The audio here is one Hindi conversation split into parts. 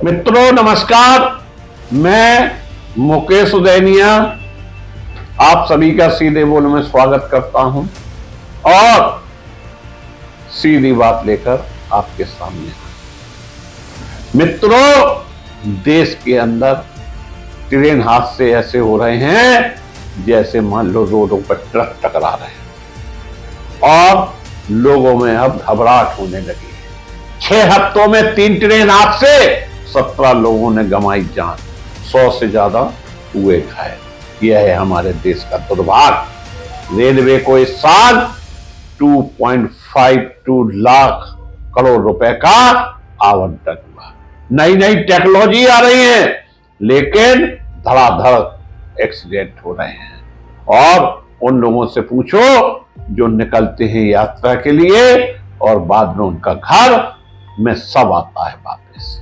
मित्रों नमस्कार, मैं मुकेश उदैनिया आप सभी का सीधे बोल में स्वागत करता हूं और सीधी बात लेकर आपके सामने। मित्रों, देश के अंदर ट्रेन हादसे ऐसे हो रहे हैं जैसे मान लो रोडों पर ट्रक टकरा रहे हैं और लोगों में अब घबराहट होने लगी है। 6 हफ्तों में 3 ट्रेन हादसे, 17 लोगों ने गंवाई जान, 100 से ज्यादा हुए घायल। यह है हमारे देश का दुर्भाग्य। रेलवे को इस साल 2.52 लाख करोड़ रुपए का आवंटन हुआ। नई नई टेक्नोलॉजी आ रही है, लेकिन धड़ाधड़ एक्सीडेंट हो रहे हैं। और उन लोगों से पूछो जो निकलते हैं यात्रा के लिए और बाद में उनका घर में सब आता है वापस।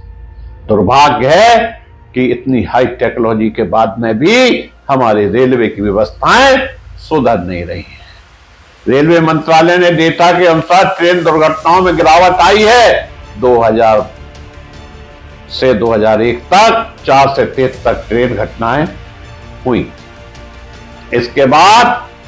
दुर्भाग्य है कि इतनी हाई टेक्नोलॉजी के बाद में भी हमारी रेलवे की व्यवस्थाएं सुधर नहीं रही हैं। रेलवे मंत्रालय ने डेटा के अनुसार ट्रेन दुर्घटनाओं में गिरावट आई है। 2000 से 2001 तक 4 से 73 ट्रेन घटनाएं हुई। इसके बाद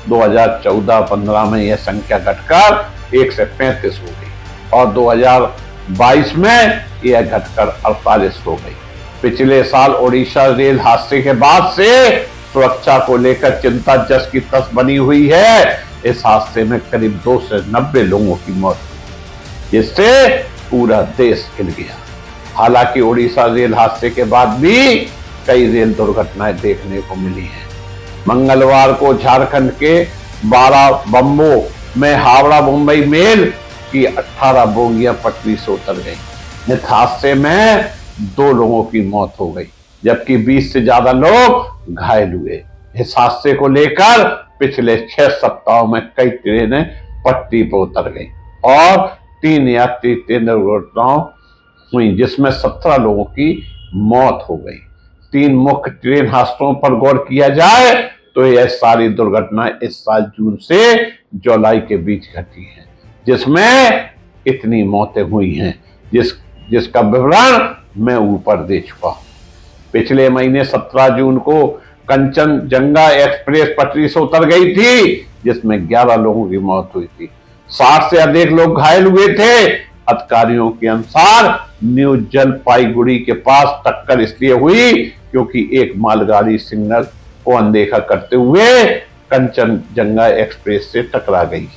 2014-15 में यह संख्या घटकर 1 से 35 हो गई और 2022 में यह घटकर 48 हो गई। पिछले साल ओडिशा रेल हादसे के बाद से सुरक्षा को लेकर चिंता जस की तस बनी हुई है। इस हादसे में करीब 2 से 90 लोगों की मौत हुई, जिससे पूरा देश हिल गया। हालांकि ओडिशा रेल हादसे के बाद भी कई रेल दुर्घटनाएं देखने को मिली हैं। मंगलवार को झारखंड के बाराबंबो में हावड़ा मुंबई मेल की 18 बोगियां पटरी से उतर गई। इस हादसे में 2 लोगों की मौत हो गई, जबकि 20 से ज्यादा लोग घायल हुए। इस हादसे को लेकर पिछले 6 सप्ताहों में कई ट्रेनें पटरी पर उतर गई और 3 यात्री ट्रेन दुर्घटनाएं हुई, जिसमें 17 लोगों की मौत हो गई। 3 मुख्य ट्रेन हादसों पर गौर किया जाए तो यह सारी दुर्घटनाएं इस साल जून से जुलाई के बीच घटी हैं, जिसमें इतनी मौतें हुई हैं जिसका विवरण मैं ऊपर दे चुका हूं। पिछले महीने 17 जून को कंचनजंगा एक्सप्रेस पटरी से उतर गई थी, जिसमें 11 लोगों की मौत हुई थी। 60 से अधिक लोग घायल हुए थे। अधिकारियों के अनुसार न्यू जलपाईगुड़ी के पास टक्कर इसलिए हुई क्योंकि एक मालगाड़ी सिग्नल को अनदेखा करते हुए कंचनजंगा एक्सप्रेस से टकरा गई।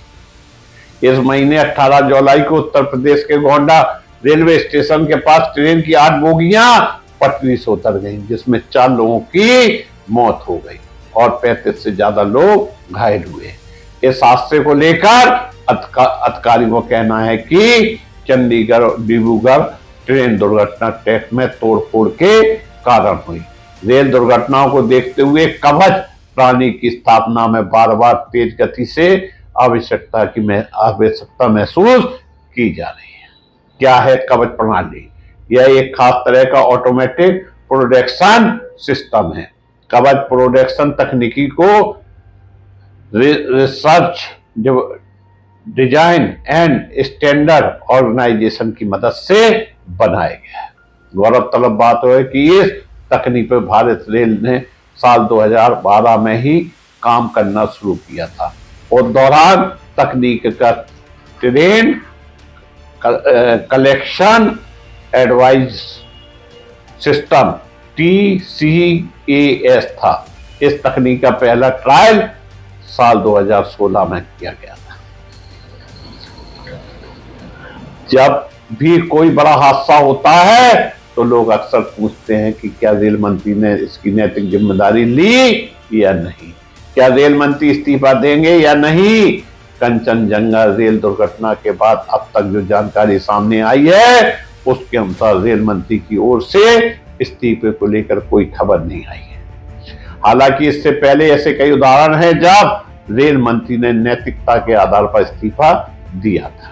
इस महीने 18 जुलाई को उत्तर प्रदेश के गोंडा रेलवे स्टेशन के पास ट्रेन की 8 बोगियां पटरी से उतर गईं, जिसमें 4 लोगों की मौत हो गई और 35 से ज्यादा लोग घायल हुए। इस हादसे को लेकर अधिकारियों का कहना है कि चंडीगढ़ और डिब्रूगढ़ ट्रेन दुर्घटना ट्रैक में तोड़फोड़ के कारण हुई। रेल दुर्घटनाओं को देखते हुए कवच प्रणाली की स्थापना में बार-बार तेज गति से आवश्यकता महसूस की जा रही है। क्या है कवच प्रणाली? यह एक खास तरह का ऑटोमेटिक प्रोडक्शन सिस्टम है। कवच प्रोडक्शन तकनीकी को research design and standard organisation की मदद से बनाया गया है। गौरतलब बात है कि इस तकनीक पर भारत रेल ने साल 2012 में ही काम करना शुरू किया था। उस दौरान तकनीक का train collection advice system TCAS था। इस तकनीक का पहला ट्रायल साल 2016 में किया गया था। जब भी कोई बड़ा हादसा होता है तो लोग अक्सर पूछते हैं कि क्या रेल मंत्री ने इसकी नैतिक जिम्मेदारी ली या नहीं, क्या रेल मंत्री इस्तीफा देंगे या नहीं। कंचनजंगा रेल दुर्घटना के बाद अब तक जो जानकारी सामने आई है उसके अनुसार रेल मंत्री की ओर से इस्तीफे को लेकर कोई खबर नहीं आई है। हालांकि इससे पहले ऐसे कई उदाहरण हैं जब रेल मंत्री ने नैतिकता के आधार पर इस्तीफा दिया था।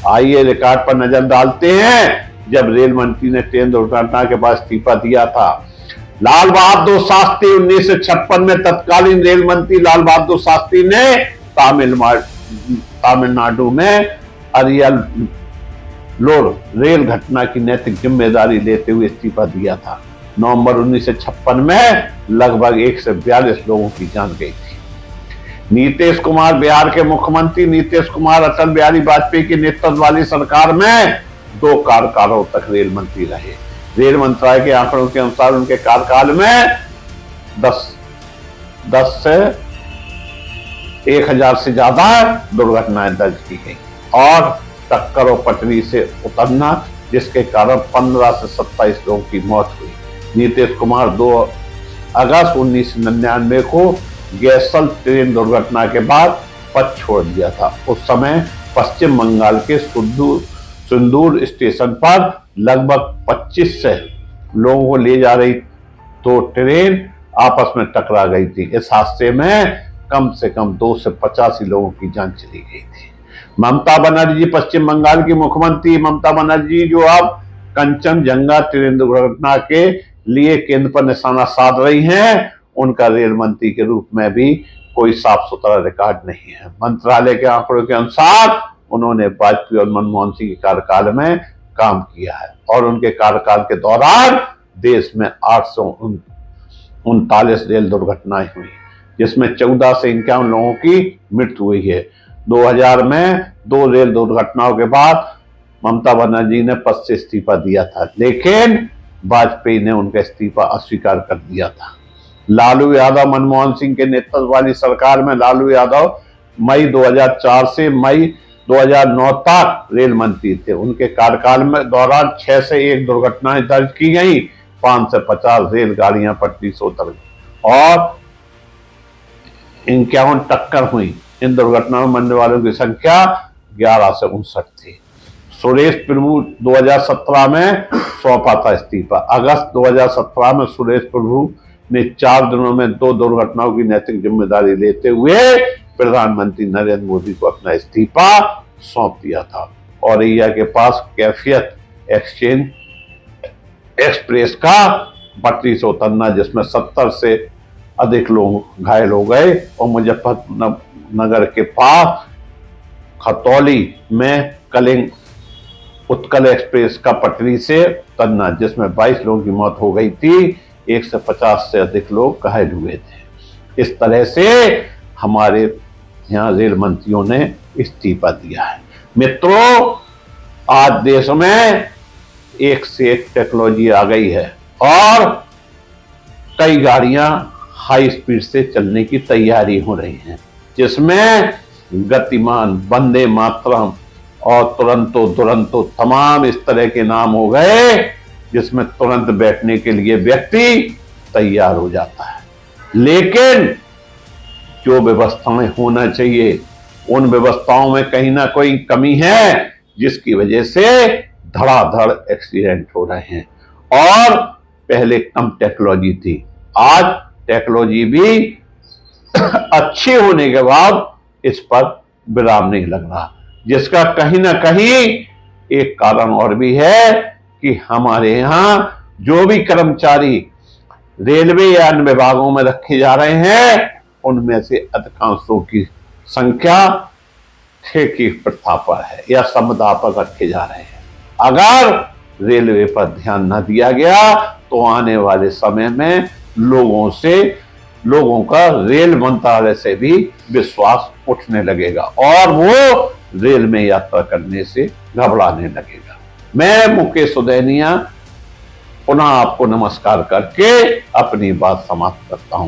आइए रिकॉर्ड पर नजर डालते हैं जब रेल मंत्री ने ट्रेन दुर्घटना के बाद इस्तीफा दिया था। लाल बहादुर शास्त्री 1956 में तत्कालीन रेल मंत्री लाल बहादुर शास्त्री ने तमिलनाडु में अरियल रेल घटना की नैतिक जिम्मेदारी लेते हुए इस्तीफा दिया था। नवंबर 1956 में लगभग 142 लोगों की जान गई थी। नीतीश कुमार, बिहार के मुख्यमंत्री नीतीश कुमार अटल बिहारी वाजपेयी की नेतृत्व वाली सरकार में 2 कार्यकालों तक रेल मंत्री रहे। रेल मंत्रालय के आंकड़ों के अनुसार उनके कार्यकाल में 10 से 1000 से ज्यादा दुर्घटनाएं दर्ज की गई और टक्कर और पटरी से उतरना, जिसके कारण 15 से 27 लोगों की मौत हुई। नीतीश कुमार 2 अगस्त 1999 को गैसल ट्रेन दुर्घटना के बाद पद छोड़ दिया था। उस समय पश्चिम बंगाल के सिंदूर स्टेशन पर लगभग 25 से लोगों को ले जा रही तो ट्रेन आपस में टकरा गई थी। इस हादसे में कम से कम 2 से 85 लोगों की जान चली गई थी। ममता बनर्जी, पश्चिम बंगाल की मुख्यमंत्री ममता बनर्जी, जो अब कंचनजंगा ट्रेन दुर्घटना के लिए केंद्र पर निशाना साध रही हैं, उनका रेल मंत्री के रूप में भी कोई साफ सुथरा रिकॉर्ड नहीं है। मंत्रालय के आंकड़ों के अनुसार उन्होंने वाजपेयी और मनमोहन सिंह के कार्यकाल में काम किया है और उनके कार्यकाल के दौरान देश में 839 रेल दुर्घटनाएं हुई, जिसमें 14 से 51 लोगों की मृत्यु हुई है। 2000 में 2 रेल दुर्घटनाओं के बाद ममता बनर्जी ने पद से इस्तीफा दिया था, लेकिन वाजपेयी ने उनका इस्तीफा अस्वीकार कर दिया था। लालू यादव, मनमोहन सिंह के नेतृत्व वाली सरकार में लालू यादव मई 2004 से मई 2009 तक रेल मंत्री थे। उनके कार्यकाल में दौरान 6 से 1 दुर्घटनाएं दर्ज की गई, 5 से 50 रेलगाड़ियां पटरी से उतर गई और 51 टक्कर हुई। इन दुर्घटनाओं में मरने वालों की संख्या 11 से 59 थी। सुरेश प्रभु 2017 में सौंपा था इस्तीफा। अगस्त 2017 में सुरेश प्रभु ने 4 दिनों में 2 दुर्घटनाओं की नैतिक जिम्मेदारी लेते हुए प्रधानमंत्री नरेंद्र मोदी को अपना इस्तीफा सौंप दिया था। औरैया के पास कैफियत एक्सप्रेस का पटरी से उतरना, जिसमें 70 से अधिक लोग घायल हो गए, और मुजफ्फरनगर के पास खतौली में उत्कल एक्सप्रेस का पटरी से उतरना, जिसमें 22 लोगों की मौत हो गई थी, 150 से अधिक लोग घायल हुए थे। इस तरह से हमारे यहाँ रेल मंत्रियों ने इस्तीफा दिया है। मित्रों, आज देश में एक से एक टेक्नोलॉजी आ गई है और कई गाड़ियां हाई स्पीड से चलने की तैयारी हो रही हैं, जिसमें गतिमान, वंदे मातरम और तुरंतो दुरंतो तमाम इस तरह के नाम हो गए, जिसमें तुरंत बैठने के लिए व्यक्ति तैयार हो जाता है। लेकिन जो व्यवस्थाएं होना चाहिए, उन व्यवस्थाओं में कहीं ना कोई कमी है, जिसकी वजह से धड़ाधड़ एक्सीडेंट हो रहे हैं। और पहले कम टेक्नोलॉजी थी, आज टेक्नोलॉजी भी अच्छी होने के बाद इस पर विराम नहीं लग रहा, जिसका कहीं ना कहीं एक कारण और भी है कि हमारे यहाँ जो भी कर्मचारी रेलवे या अन्य विभागों में रखे जा रहे हैं, उनमें से अधिकांशों की संख्या ठेकी प्रथा पर है या संविदा पर रखे जा रहे हैं। अगर रेलवे पर ध्यान न दिया गया तो आने वाले समय में लोगों का रेल मंत्रालय से भी विश्वास उठने लगेगा और वो रेल में यात्रा करने से घबराने लगेगा। मैं मुकेश सुदैनिया पुनः आपको नमस्कार करके अपनी बात समाप्त करता हूं।